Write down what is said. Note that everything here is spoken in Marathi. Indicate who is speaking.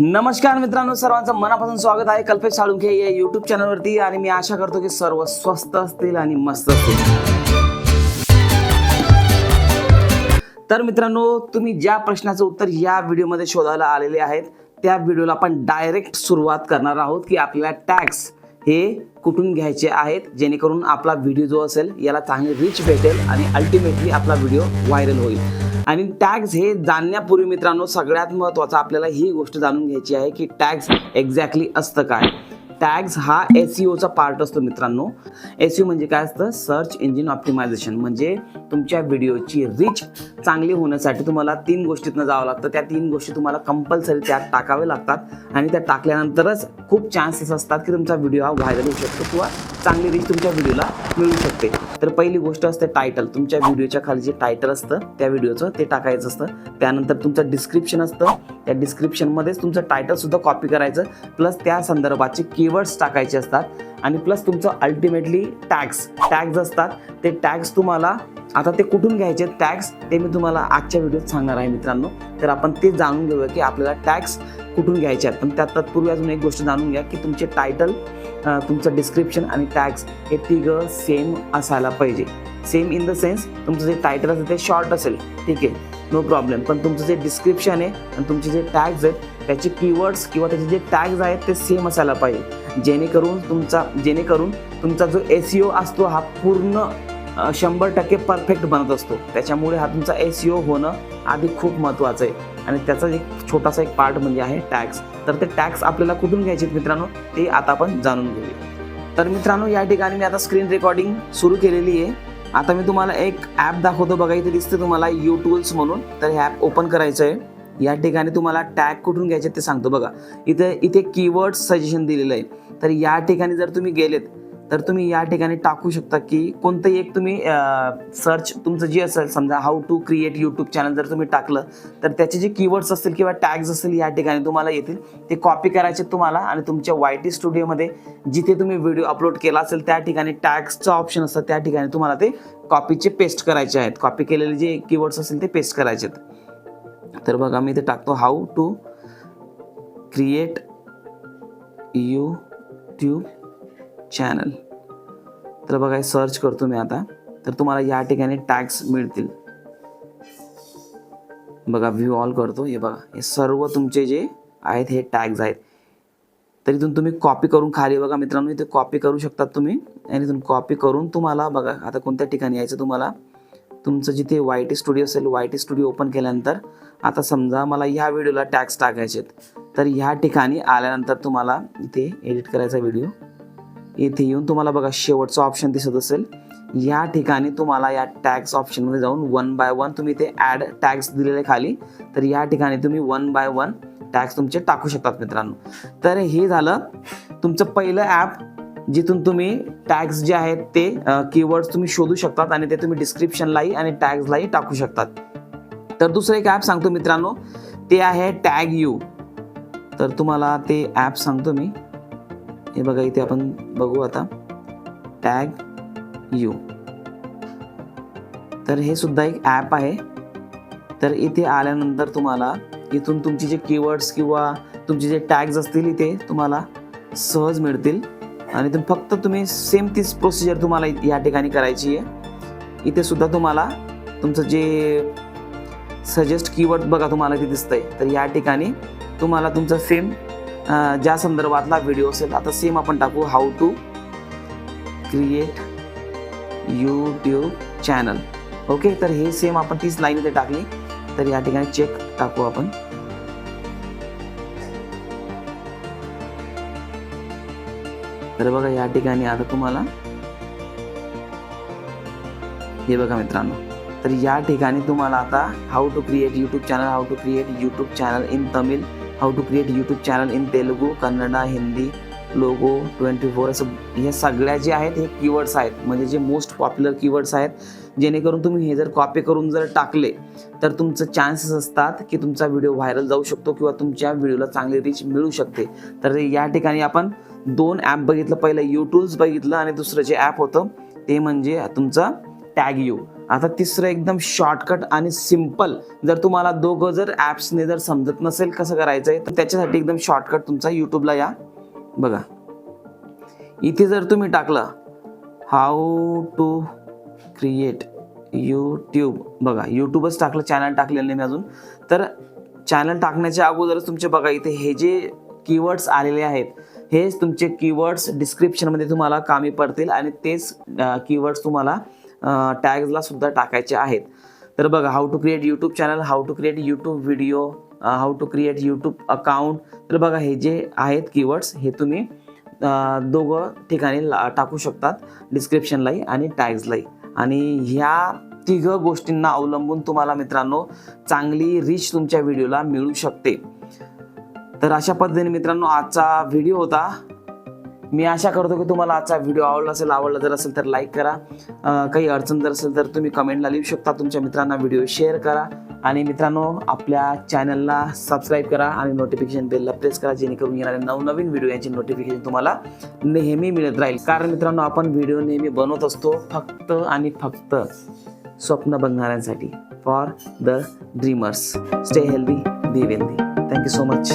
Speaker 1: नमस्कार मित्रांनो, सर्वांचं मनापासून स्वागत आहे कल्पेश साळुंखे या युट्यूब चॅनलवरती. आणि मी आशा करतो की सर्व स्वस्त असतील आणि मस्त असतील. तर मित्रांनो, तुम्ही ज्या प्रश्नाचं उत्तर या व्हिडिओमध्ये शोधायला आलेले आहेत त्या व्हिडिओला आपण डायरेक्ट सुरुवात करणार आहोत की आपल्याला टॅक्स हे कुठून घ्यायचे आहेत, जेणेकरून आपला व्हिडिओ जो असेल याला चांगली रीच भेटेल आणि अल्टिमेटली आपला व्हिडिओ व्हायरल होईल. आणि टॅग्स हे जाणण्यापूर्वी मित्रांनो, सगळ्यात महत्त्वाचं आपल्याला ही गोष्ट जाणून घ्यायची आहे की टॅग्स एक्झॅक्टली असतं काय. टॅग्स हा SEOचा पार्ट असतो मित्रांनो. SEO म्हणजे काय असतं? Search engine optimisation. म्हणजे तुमच्या व्हिडिओची रीच चांगली होण्यासाठी तुम्हाला 3 गोष्टीतनं जावं लागतं. त्या 3 गोष्टी तुम्हाला कंपल्सरी त्यात टाकावे लागतात आणि त्या टाकल्यानंतरच खूप चान्सेस असतात की तुमचा व्हिडिओ हा व्हायरल होऊ शकतो किंवा चांगली रीच तुमच्या व्हिडिओला मिळू शकते. तर पहिली गोष्ट असते टायटल. तुमच्या व्हिडिओच्या खाली जे टायटल असतं त्या व्हिडिओचं ते टाकायचं असतं. त्यानंतर तुमचं डिस्क्रिप्शन असतं. त्या डिस्क्रिप्शनमध्येच तुमचं टायटलसुद्धा कॉपी करायचं, प्लस त्या संदर्भाचे कीवर्ड्स टाकायचे असतात. आणि प्लस तुमचं अल्टिमेटली टॅग्स असतात. ते टॅग्स तुम्हाला आता ते कुठून घ्यायचे टॅग्स ते मी तुम्हाला आजच्या व्हिडिओत सांगणार आहे मित्रांनो. तर आपण ते जाणून घेऊया की आपल्याला टॅग्स कुठून घ्यायचे आहेत. पण त्यात तत्पूर्वी अजून एक गोष्ट जाणून घ्या की तुमचे टायटल, तुमचं डिस्क्रिप्शन आणि टॅग्स हे तिघं सेम असायला पाहिजे. सेम इन द सेन्स तुमचं जे टायटल असेल ते शॉर्ट असेल, ठीक आहे, नो प्रॉब्लेम. पण तुमचं जे डिस्क्रिप्शन आहे आणि तुमचे जे टॅग्स आहेत त्याचे कीवर्ड्स किंवा त्याचे जे टॅग्स आहेत ते सेम असायला पाहिजे, जेणेकरून तुमचा जो SEO असतो हा पूर्ण 100% परफेक्ट बनत असतो. त्याच्यामुळे हा तुमचा SEO होणं आधी खूप महत्त्वाचं आहे. आणि त्याचा एक छोटासा एक पार्ट म्हणजे आहे टॅग्स. तर ते टॅग्स आपल्याला कुठून घ्यायचे मित्रांनो ते आता आपण जाणून घेऊया. तर मित्रांनो, या ठिकाणी मी आता स्क्रीन रेकॉर्डिंग सुरू केलेली आहे. आता मी तुम्हाला एक ॲप दाखवतो बघा. इथे दिसते तुम्हाला YouTools म्हणून. तर हे ॲप ओपन करायचं आहे. या ठिकाणी तुम्हाला टॅग कुठून घ्यायचे ते सांगतो बघा. इथे कीवर्ड्स सजेशन दिलेलं आहे. तर या ठिकाणी जर तुम्ही गेलेत तर तुम्ही या ठिकाणी टाकू शकता की कोणतंही एक तुम्ही सर्च तुमचं जे असेल, समजा how to create YouTube channel जर तुम्ही टाकलं तर त्याचे जे कीवर्ड्स असतील किंवा टॅग्स असतील या ठिकाणी तुम्हाला येतील. ते कॉपी करायचे तुम्हाला आणि तुमच्या YT स्टुडिओमध्ये जिथे तुम्ही व्हिडिओ अपलोड केला असेल त्या ठिकाणी टॅग्सचं ऑप्शन असतं. त्या ठिकाणी तुम्हाला ते कॉपीचे पेस्ट करायचे आहेत. कॉपी केलेले जे कीवर्ड्स असतील ते पेस्ट करायचे आहेत. तर बघा, मी इथे टाकतो how to create YouTube channel. तर बघा, सर्च करतो मी आता. तर तुम्हाला या ठिकाणी टॅग्स मिळतील बघा. व्ह्यू ऑल करतो. हे बघा, हे सर्व तुमचे जे आहेत हे टॅग्स आहेत. तर इथून तुम्ही कॉपी करून खाली बघा मित्रांनो, इथे कॉपी करू शकतात तुम्ही. आणि इथून कॉपी करून तुम्हाला बघा आता कोणत्या ठिकाणी यायचं तुम्हाला. तुमचं जिथे YT स्टुडिओ असेल, YT स्टुडिओ ओपन केल्यानंतर आता समजा मला ह्या व्हिडिओला टॅग्स टाकायचे आहेत. तर ह्या ठिकाणी आल्यानंतर तुम्हाला इथे एडिट करायचा व्हिडिओ. इथे येऊन तुम्हाला बघा शेवटचा ऑप्शन दिसत असेल. या ठिकाणी तुम्हाला या टॅग्स ऑप्शनमध्ये जाऊन 1 बाय 1 तुम्ही इथे ॲड टॅग्स दिलेले खाली. तर या ठिकाणी तुम्ही 1 बाय 1 टॅग्स तुमचे टाकू शकतात मित्रांनो. तर हे झालं तुमचं पहिलं ॲप, जिथून तुम्ही टॅग्स जे आहेत ते कीवर्ड्स तुम्ही शोधू शकतात आणि ते तुम्ही डिस्क्रिप्शनलाही आणि टॅग्सलाही टाकू शकतात. तर दुसरं एक ॲप सांगतो मित्रांनो, ते आहे TagU. तर तुम्हाला ते ॲप सांगतो मी. हे बघा, इथे आपण बघू आता TagU. तर हे सुद्धा एक ॲप आहे. तर इथे आल्यानंतर तुम्हाला इथून तुमचे जे कीवर्ड्स किंवा तुमचे जे टॅग्स असतील इथे तुम्हाला सहज मिळतील. आणि इथून फक्त तुम्ही सेम तीच प्रोसिजर तुम्हाला या ठिकाणी करायची आहे. इथे सुद्धा तुम्हाला तुमचं जे सजेस्ट कीवर्ड बघा तुम्हाला इथे दिसतंय. तर या ठिकाणी तुम्हाला तुमचं सेम ज्या संदर्भातला व्हिडिओ असेल, आता सेम आपण टाकू how to create YouTube channel. Okay, तर हे सेम आपण तीच लाईन इथे टाकली. तर या ठिकाणी चेक टाकू आपण. तर बघा या ठिकाणी आता तुम्हाला हे बघा मित्रांनो. तर या ठिकाणी तुम्हाला आता how to create YouTube channel, how to create YouTube channel in Tamil, how to create YouTube channel in Telugu, Kannada, Hindi, logo 24 असं हे सगळ्या जे आहेत हे कीवर्ड्स आहेत. म्हणजे जे मोस्ट पॉप्युलर कीवर्ड्स आहेत, जेणेकरून तुम्ही हे जर कॉपी करून जर टाकले तर तुमचं चान्सेस असतात की तुमचा व्हिडिओ व्हायरल जाऊ शकतो किंवा तुमच्या व्हिडिओला चांगली रीच मिळू शकते. तर या ठिकाणी आपण 2 ॲप बघितलं. पहिलं YouTools बघितलं आणि दुसरं जे ॲप होतं ते म्हणजे तुमचं टॅग यू. आता तिसरं एकदम शॉर्टकट आणि सिम्पल, जर तुम्हाला दोघं जर ॲप्सने जर समजत नसेल कसं करायचं आहे तर त्याच्यासाठी एकदम शॉर्टकट तुमचा यूट्यूबला या. बघा इथे जर तुम्ही टाकलं हाऊ टू क्रिएट यूट्यूब, बघा यूट्यूबच टाकलं, चॅनल टाकलेलं नाही मी अजून. तर चॅनल टाकण्याच्या अगोदरच तुमचे बघा इथे हे जे कीवर्ड्स आलेले आहेत हेच तुमचे कीवर्ड्स डिस्क्रिप्शनमध्ये तुम्हाला कामी पडतील आणि तेच कीवर्ड्स तुम्हाला टॅग्सला सुद्धा टाकायचे आहेत. तर बघा how to create YouTube channel, how to create YouTube video, how to create YouTube account. तर बघा हे जे आहेत कीवर्ड्स हे तुम्ही दोघं ठिकाणी टाकू शकतात, डिस्क्रिप्शनलाही आणि टॅग्सलाही. आणि ह्या तिघं गोष्टींना अवलंबून तुम्हाला मित्रांनो चांगली रीच तुमच्या व्हिडिओला मिळू शकते. तर अशा पद्धतीने मित्रांनो आजचा व्हिडिओ होता. मी आशा करतो की तुम्हाला आजचा व्हिडिओ आवडला जर असेल तर लाईक करा. काही अडचण जर असेल तर तुम्ही कमेंटला लिहू शकता. तुमच्या मित्रांना व्हिडिओ शेअर करा आणि मित्रांनो आपल्या चॅनलला सबस्क्राईब करा आणि नोटिफिकेशन बेलला प्रेस करा, जेणेकरून येणारे नवनवीन व्हिडिओ यांची नोटिफिकेशन तुम्हाला नेहमी मिळत राहील. कारण मित्रांनो आपण व्हिडिओ नेहमी बनवत असतो फक्त आणि फक्त स्वप्न बघणाऱ्यांसाठी, for the dreamers. Stay healthy, be wealthy. Thank you so much.